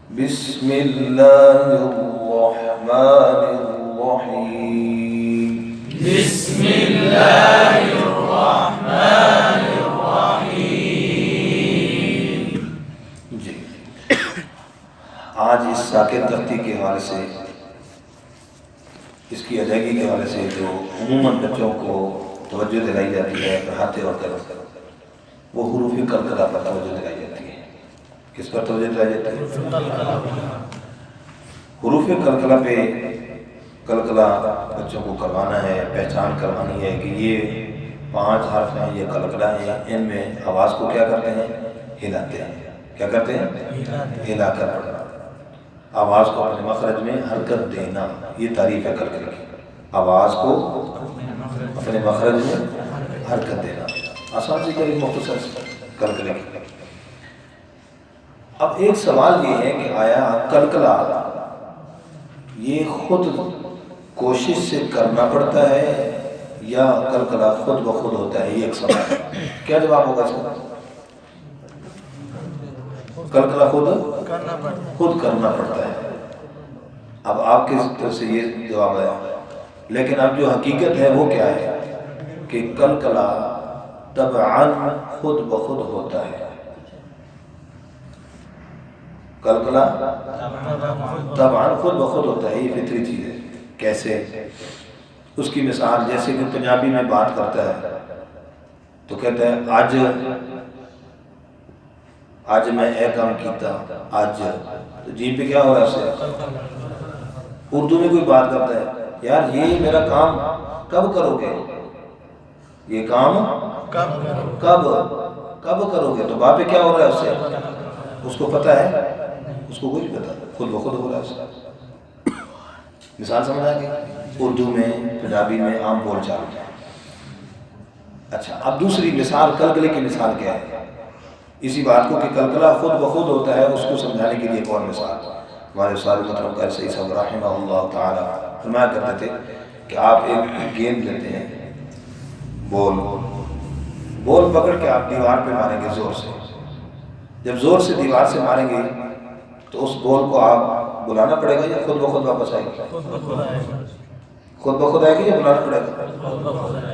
بسم اللہ الرحمن الرحیم بسم اللہ الرحمن الرحیم۔ جی آج اس ساکن تختی کے حوالے سے، اس کی ادائیگی کے حوالے سے جو عموماً بچوں کو توجہ دلائی جاتی ہے پڑھاتے وقت، وہ حروف قلقلہ پر توجہ دلائی جاتی ہے۔ کس پر توجہ دلائی جاتی ہے؟ حروف قلقلہ پہ قلقلہ بچوں کو کروانا ہے، پہچان کروانی ہے کہ یہ 5 حرف ہیں، یہ قلقلہ ہیں، ان میں آواز کو کیا کرتے ہیں؟ ہلاتے ہیں۔ کیا کرتے ہیں؟ ہلا کر پڑھنا، آواز کو اپنے مخرج میں حرکت دینا، یہ تعریف ہے قلقلہ کی۔ آواز کو اپنے مخرج میں حرکت دینا، آسان سی قریب مختصر قلقلہ کی۔ اب ایک سوال یہ ہے کہ آیا قلقلہ یہ خود کوشش سے کرنا پڑتا ہے یا قلقلہ خود بخود ہوتا ہے؟ یہ ایک سوال ہے، کیا جواب ہوگا اس کا؟ قلقلہ خود کرنا پڑتا ہے۔ اب آپ کی طرف سے یہ جواب ہے، لیکن اب جو حقیقت ہے وہ کیا ہے کہ قلقلہ طبعاً خود بخود ہوتا ہے۔ قلقلہ طبعاً خود بخود ہوتا ہے، یہ فطری چیز ہے۔ کیسے؟ اس کی مثال جیسے کہ پنجابی میں بات کرتا ہے تو کہتا ہے آج میں اے کام کیتا، آج تو جی پہ کیا ہو رہا ہے اسے؟ اردو میں کوئی بات کرتا ہے، یار یہ میرا کام کب کرو گے؟ یہ کام کب کرو گے؟ تو بات پہ کیا ہو رہا ہے اسے؟ اس کو پتہ ہے؟ اس کو کچھ پتہ، خود بخود ہو رہا ہے اس کا۔ مثال سمجھ آ گئی؟ اردو میں، پنجابی میں عام بول چال۔ اچھا، اب دوسری مثال قلقلے کی مثال کیا ہے؟ اسی بات کو کہ قلقلہ خود بخود ہوتا ہے، اس کو سمجھانے کے لیے ایک اور مثال ہمارے استاد محترم قاری سعید صاحب رحمہ اللہ تعالی فرمایا کرتے تھے کہ آپ ایک گیند لیتے ہیں، بول پکڑ کے آپ دیوار پہ ماریں گے زور سے۔ جب زور سے دیوار سے ماریں گے تو اس بول کو آپ بلانا پڑے گا یا خود بخود واپس آئے گی؟ خود بخود آئے گی یا بلانا پڑے گا؟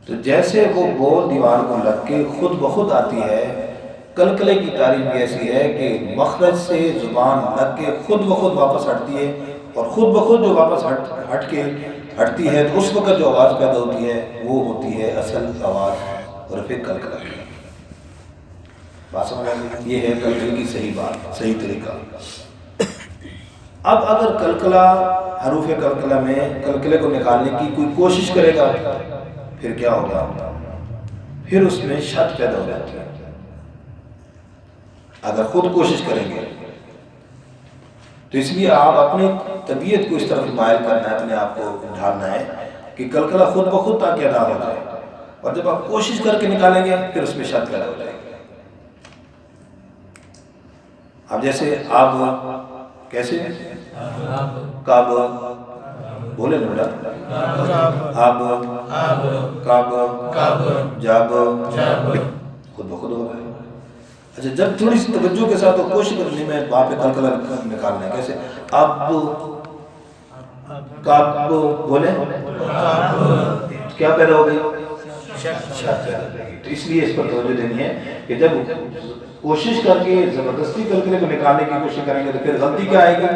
تو جیسے وہ بول دیوار کو لگ کے خود بخود آتی ہے، قلقلے کی تعریف بھی ایسی ہے کہ مخرج سے زبان لگ کے خود بخود واپس ہٹتی ہے، اور خود بخود جو واپس ہٹتی ہے تو اس وقت جو آواز پیدا ہوتی ہے وہ ہوتی ہے اصل آواز حرف قلقلہ کی۔ بات سمجھ آئی؟ یہ ہے قلقلے کی صحیح بات، صحیح طریقہ۔ اب اگر قلقلہ حروف قلقلہ میں قلقلے کو نکالنے کی کوئی کوشش کرے گا پھر کیا ہوگا؟ پھر اس میں شد پیدا ہو جاتی ہے۔ اگر خود کوشش کریں گے تو اس لیے آپ اپنی طبیعت کو اس طرف مائل کرنا ہے، اپنے آپ کو ڈھالنا ہے کہ قلقلہ خود بخود تاکہ ادا ہو جائے، اور جب آپ کوشش کر کے نکالیں گے پھر اس میں شد پیدا ہو جائے گی۔ اب جیسے آپ کیسے کعب بولے نا بیٹا، اب کعب جب خود بخود ہو گئے۔ اچھا، جب تھوڑی سی توجہ کے ساتھ کوشش کرنی میں وہاں پہ قلقلہ نکالنا ہے، کیسے؟ اب کعب بولے کیا پیدا ہو گئی؟ شد پیدا ہو گئی۔ تو اس لیے اس پر توجہ دینی ہے کہ جب کوشش کر کے زبردستی قلقلے کو نکالنے کی کوشش کریں گے تو پھر غلطی کیا آئے گی؟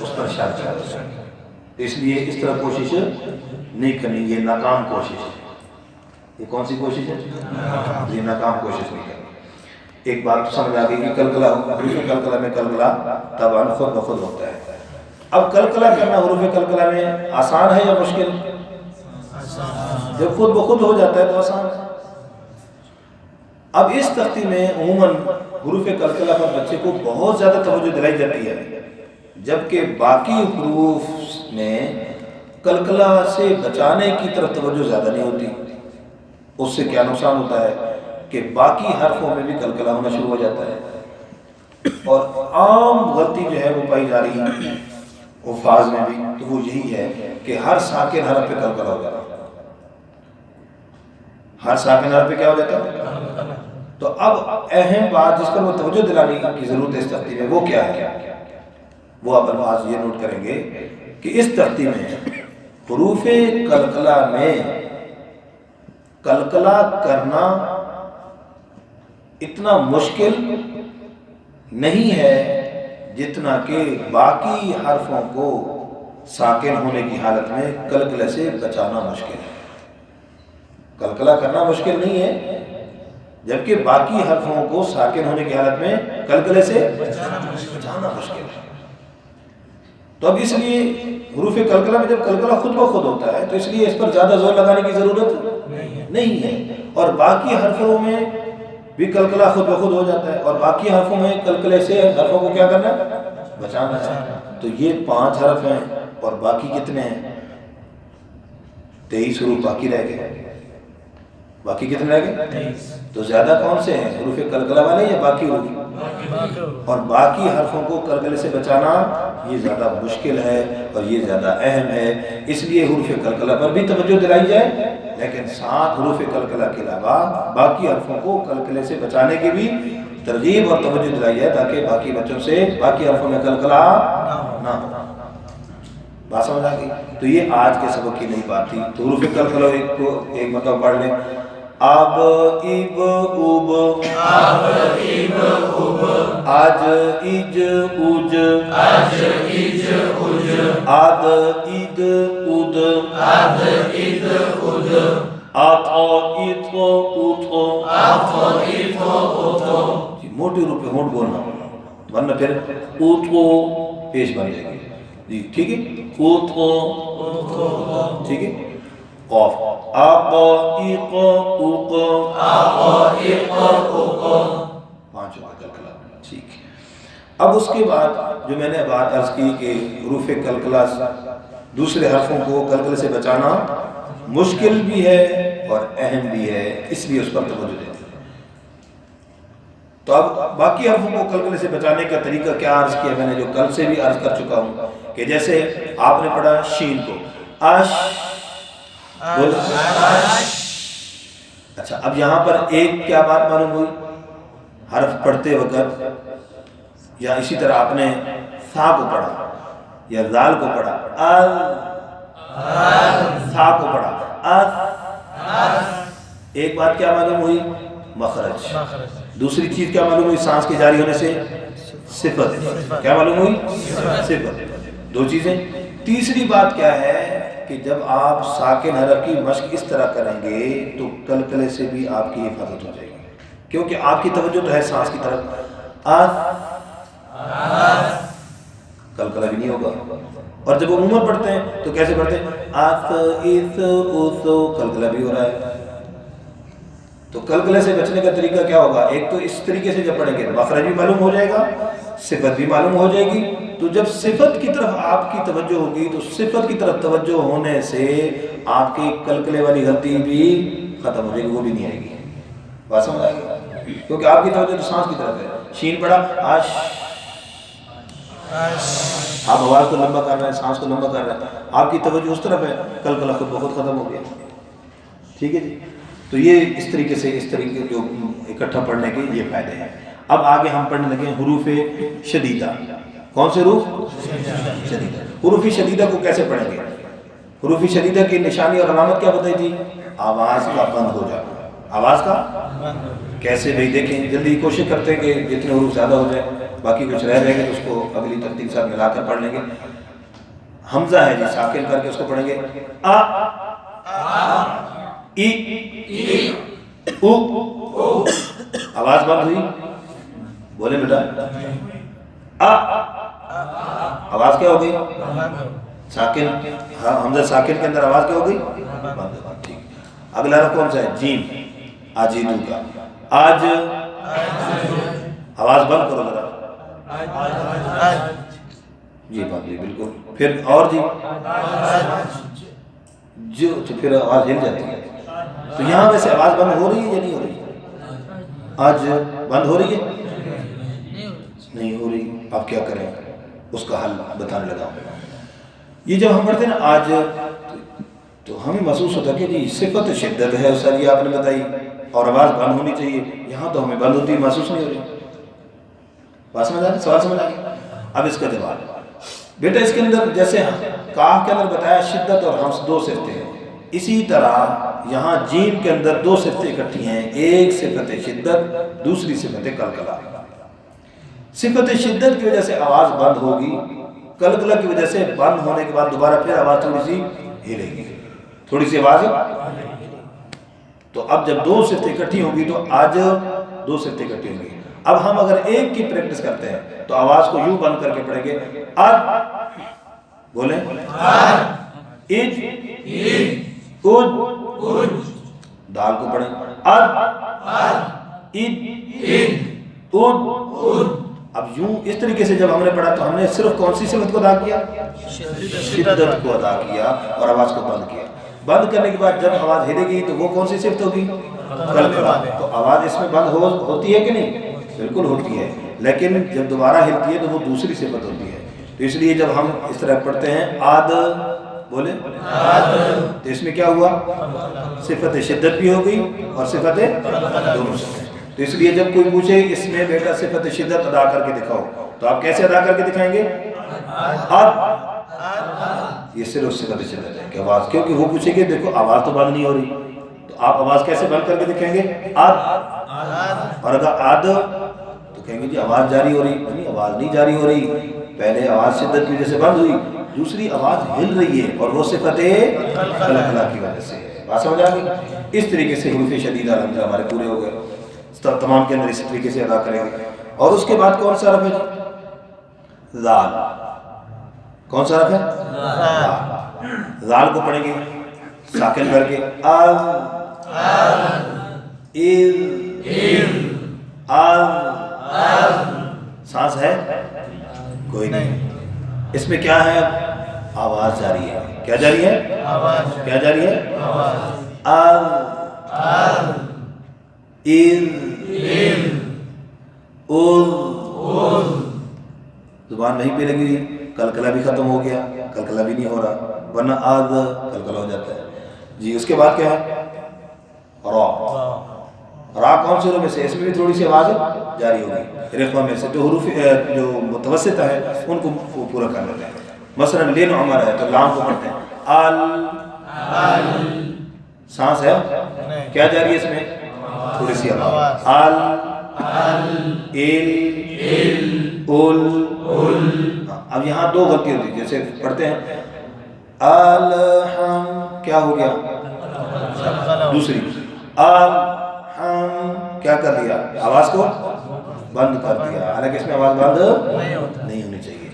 اس پر شد پیدا ہو جائے گی۔ اس لیے اس طرح کوشش نہیں کرنی، یہ ناکام کوشش ہے۔ یہ کون سی کوشش ہے؟ یہ ناکام کوشش نہیں کرنی۔ ایک بات سمجھ آ گئی کہ قلقلہ میں قلقلہ طبعاً خود بخود ہوتا ہے۔ اب قلقلہ کرنا حروف قلقلہ میں آسان ہے یا مشکل؟ جب خود بخود ہو جاتا ہے تو آسان ہے۔ اب اس تختی میں عموماً حروف قلقلہ پر بچے کو بہت زیادہ توجہ دلائی جاتی ہے، جبکہ باقی حروف میں قلقلہ سے بچانے کی طرف توجہ زیادہ نہیں ہوتی۔ اس سے کیا نقصان ہوتا ہے کہ باقی حرفوں میں بھی قلقلہ ہونا شروع ہو جاتا ہے، اور عام غلطی جو ہے وہ پائی جا رہی ہے الفاظ میں بھی، تو وہ یہی ہے کہ ہر ساکن حرف پہ قلقلہ ہو جاتا ہے۔ ہر ساکن حرف پہ کیا ہو جاتا ہے؟ تو اب اہم بات جس پر وہ توجہ دلانے کی ضرورت ہے اس ترتیب میں، وہ کیا ہے؟ وہ آپ الفاظ یہ نوٹ کریں گے کہ اس ترتیب میں حروف قلقلہ میں قلقلہ کرنا اتنا مشکل نہیں ہے جتنا کہ باقی حرفوں کو ساکن ہونے کی حالت میں قلقلے سے بچانا مشکل ہے۔ قلقلہ کرنا مشکل نہیں ہے جبکہ باقی حرفوں کو ساکن ہونے کی حالت میں قلقلے سے بچانا مشکل ہے۔ تو اب اس لیے حروف قلقلہ میں جب قلقلہ خود بخود ہوتا ہے تو اس لیے اس پر زیادہ زور لگانے کی ضرورت نہیں ہے، اور باقی حرفوں میں بھی قلقلہ خود بخود ہو جاتا ہے، اور باقی حرفوں میں قلقلے سے حرفوں کو کیا کرنا ہے؟ بچانا ہے۔ تو یہ 5 حرف ہیں اور باقی کتنے ہیں؟ 23 حروف باقی رہ گئے۔ باقی کتنے رہ گئے؟ تو زیادہ کون سے ہیں، حروف قلقلہ والے یا باقی حروف؟ اور باقی حرفوں کو قلقلے سے بچانا یہ زیادہ مشکل ہے اور یہ زیادہ اہم ہے، اس لیے حروف قلقلہ پر بھی توجہ دلائی جائے، لیکن ساتھ حروف قلقلہ کے علاوہ باقی حرفوں کو قلقلے سے بچانے کی بھی ترغیب اور توجہ دلائی جائے تاکہ باقی بچوں سے باقی حرفوں میں قلقلہ نہ ہو۔ بات سمجھ آ گئی؟ تو یہ آج کے سبق کی نئی بات تھی۔ تو حروف قلقلہ ایک مرتبہ پڑھ لیں۔ اب ایب اوب، اب ایب اوب، آج ایج اوج، آج ایج اوج، آد اید اود، آد اید اود، آتھو ایتھو اوتھو، آتھو ایتھو اوتھو۔ جی موٹی حروف پہ ہونٹ بولنا ورنہ پھر اوتھو پیش بن جائے گی۔ جی ٹھیک ہے، اوتھو، ٹھیک ہے، قاف آقائق اوق، آقائق اوق، 5 قلقلہ، ٹھیک ہے۔ اب اس کے بعد جو میں نے بات عرض کی کہ حروف قلقلہ دوسرے حرفوں کو قلقلے سے بچانا مشکل بھی ہے اور اہم بھی ہے، اس لیے اس پر توجہ دیتے ہیں۔ تو اب باقی حرفوں کو قلقلے سے بچانے کا طریقہ کیا عرض کیا میں نے، جو کل سے بھی عرض کر چکا ہوں کہ جیسے آپ نے پڑھا شین کو اش، اچھا اب یہاں پر ایک کیا بات معلوم ہوئی، حرف پڑھتے وقت یا اسی طرح آپ نے سا کو پڑھا یا زال کو پڑھا، سا کو پڑھا، ایک بات کیا معلوم ہوئی، مخرج۔ دوسری چیز کیا معلوم ہوئی، سانس کے جاری ہونے سے صفت، کیا معلوم ہوئی، صفت، 2 چیزیں۔ تیسری بات کیا ہے کہ جب آپ ساکن حرف کی مشق اس طرح کریں گے تو قلقلے سے بھی آپ کی حفاظت ہو جائے گی، کیونکہ آپ کی توجہ تو ہے سانس کی طرف، قلقلہ بھی نہیں ہوگا۔ اور جب عموماً پڑھتے ہیں تو کیسے پڑھتے ہیں، آس اس اوسو، قلقلہ بھی ہو رہا ہے۔ تو قلقلے سے بچنے کا طریقہ کیا ہوگا، ایک تو اس طریقے سے جب پڑھیں گے مخرج بھی معلوم ہو جائے گا، صفت بھی معلوم ہو جائے گی۔ تو جب صفت کی طرف آپ کی توجہ ہوگی تو صفت کی طرف توجہ ہونے سے آپ کی قلقلے والی غلطی بھی ختم ہو جائے گی، وہ بھی نہیں آئے گی۔ بات سمجھ آئے گی؟ کیونکہ آپ کی توجہ تو سانس کی طرف ہے۔ شین پڑھا آش، آپ آواز کو لمبا کر رہے ہیں، سانس کو لمبا کر رہے ہیں، آپ کی توجہ اس طرف ہے، قلقلہ خود بخود ختم ہو گیا۔ ٹھیک ہے جی، تو یہ اس طریقے سے جو اکٹھا پڑھنے کے یہ فائدے ہیں۔ اب آگے ہم پڑھنے لگے حروف شدیدہ۔ کون سے حروف؟ شدیدہ۔ حروف شدیدہ کو کیسے پڑھیں گے؟ حروف شدیدہ کی نشانی اور علامت کیا بتائی تھی؟ آواز کا بند ہو جانا۔ آواز کا کیسے بھائی دیکھیں، جلدی کوشش کرتے ہیں کہ جتنے حروف زیادہ ہو جائیں، باقی کچھ رہ گے تو اس کو اگلی ترتیب ساتھ ملا کر پڑھ لیں گے۔ حمزہ ہے جی، ساکن کر کے اس کو پڑھیں گے، آ، ای، او، آواز بند ہوئی، بولے بیٹا، آواز کیا ہو گئی؟ ساکن، حمزہ ساکن کے اندر آواز کیا ہو گئی؟ بند۔ اگلا رقم کون سا ہے؟ جیم، آجیدو کا، آج، آواز بند کرو ذرا، جی بند ہوئی بالکل۔ پھر اور جی، جو تو پھر آواز ہل جاتی ہے۔ تو یہاں ویسے آواز بند ہو رہی ہے یا نہیں ہو رہی ہے؟ آج بند ہو رہی ہے؟ نہیں ہو رہی، آپ کیا کریں؟ اس کا حل بتانے لگا ہوں۔ یہ جب ہم پڑھتے ہیں نا آج، تو ہمیں محسوس ہوتا ہے کہ جی صفت شدت ہے، سر یہ آپ نے بتائی، اور آواز بند ہونی چاہیے، یہاں تو ہمیں بند ہوتی محسوس نہیں ہو رہی. بات سمجھ آ رہی؟ سوال سمجھ آ گیا؟ اب اس کا جواب بیٹا اس کے اندر جیسے کاف کے اندر بتایا شدت اور ہمس دو صفتیں ہیں، اسی طرح یہاں جیم کے اندر دو صفتیں اکٹھی ہیں، ایک صفت شدت، دوسری صفت کلکلہ. صفت شدت کی وجہ سے آواز بند ہوگی، کلکلہ کی وجہ سے بند ہونے کے بعد دوبارہ پھر آواز تھوڑی سی ہلے گی، تھوڑی سی آواز. تو اب جب دو صفتیں اکٹھی ہوں گی تو آج دو صفتیں اکٹھی ہوں گی. اب ہم اگر ایک کی پریکٹس کرتے ہیں تو آواز کو یوں بند کر کے پڑھیں گے، اد بولیں، اج اج، دال کو پڑھیں، اد اج اج. اب یوں اس طریقے سے جب ہم نے پڑھا تو ہم نے صرف کون سی صفت کو ادا کیا؟ شدت کو ادا کیا اور آواز کو بند کیا. بند کرنے کے بعد جب آواز ہلے گی تو وہ کون سی صفت ہوگی؟ کلکلہ. تو آواز اس میں بند ہوتی ہے کہ نہیں؟ بالکل ہوتی ہے، لیکن جب دوبارہ ہلتی ہے تو وہ دوسری صفت ہوتی ہے. تو اس لیے جب ہم اس طرح پڑھتے ہیں آد بولے تو اس میں کیا ہوا؟ صفت شدت بھی ہو گئی اور صفت دونوں سے. تو اس لیے جب کوئی پوچھے اس میں بیٹا صفت شدت ادا کر کے دکھاؤ تو آپ کیسے ادا کر کے دکھائیں گے؟ آد. یہ صرف صفت شدت ہے کہ آواز، کیونکہ وہ پوچھے گے دیکھو آواز تو بند نہیں ہو رہی، تو آپ آواز کیسے بند کر کے دکھائیں گے؟ آد. اور اگر آد تو کہیں گے جی آواز جاری ہو رہی، نہیں آواز نہیں جاری ہو رہی، پہلے آواز شدت کی وجہ سے بند ہوئی، دوسری آواز ہل رہی ہے اور وہ صفت کلکلہ کی وجہ سے. بات سمجھ آ گئی؟ اس طریقے سے حروف شدیدہ الحمدللہ ہمارے پورے ہو گئے، تمام کے اندر اسی طریقے سے ادا کریں گے. اور اس کے بعد کون سا حرف ہے؟ زال. کون سا حرف ہے؟ زال. زال کو پڑھیں گے ساکن کر کے، از سانس ہے کوئی نہیں. اس میں کیا ہے؟ آواز جاری ہے. کیا جاری ہے؟ کیا جاری ہے؟ زبان نہیں پہ لگی، کلکلہ بھی ختم ہو گیا، کلکلہ بھی نہیں ہو رہا، ورنہ آد کلکلہ ہو جاتا ہے. جی اس کے بعد کیا ہے؟ را. را کون سے حروف میں سے؟ اس میں بھی تھوڑی سی آواز جاری ہوگی رقوہ میں سے، جو حروف جو متوسط ہے ان کو پورا کر لیتے ہیں. مثلا لین عمر ہے تو لام کو پڑھتے ہیں ال. سانس ہے کیا جاری ہے اس میں؟ تھوڑی سی آواز. اب یہاں دو غلطی ہوتی ہے، جیسے پڑھتے ہیں الحم، کیا ہو گیا؟ دوسری الحم، کیا کر دیا؟ آواز کو بند کر دیا، حالانکہ اس میں آواز بند نہیں ہونی چاہیے.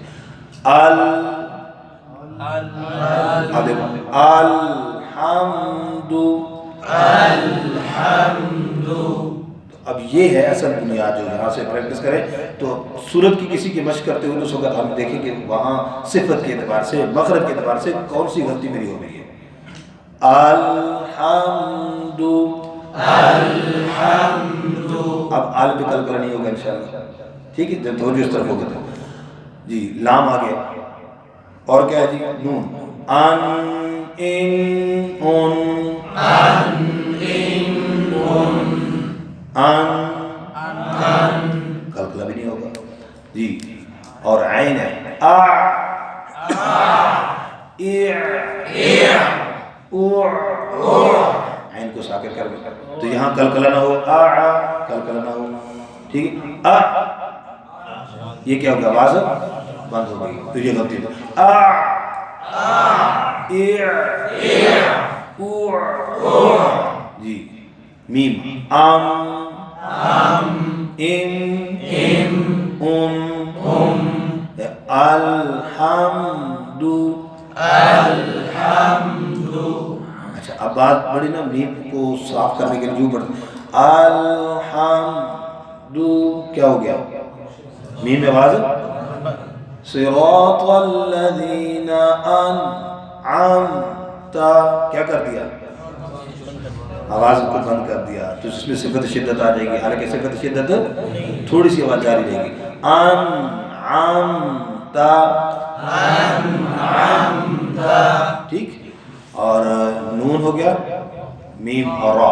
اب دیکھو الحمد. اب یہ ہے اصل بنیاد، جو یہاں سے پریکٹس کریں تو سورت کی کسی کی مشق کرتے ہوئے اس وقت ہم دیکھیں کہ وہاں صفت کے اعتبار سے، مخرج کے اعتبار سے کون سی غلطی میری ہو گئی ہے. الحمد. اب آل پہ کلکلہ نہیں ہوگا انشاءاللہ، ٹھیک ہے؟ جب توجہ اس طرف ہوگا تو جی لام آ گیا. اور کیا ہے جی؟ نون. کلکلہ بھی نہیں ہوگا جی. اور عین ہے عین کو ساکن کر دیں تو یہاں کلکلہ نہ ہو، کلکلہ نہ ہو، ٹھیک ہے؟ یہ کیا ہوگا؟ آواز بند ہو گئی، تو یہ غلطی جی. میم الحمد. اچھا اب بات بڑی نا، میم کو صاف کرنے کے لیے جو پڑھتے الحمد، کیا ہو گیا؟ میم میں آواز صراط الذین انعمت، کیا کر دیا؟ آواز کو بند کر دیا، تو اس میں صفت شدت آ جائے گی، حالانکہ صفت شدت تھوڑی سی آواز جاری رہے گی. انعمت، ٹھیک. اور نون ہو گیا، میم اور را.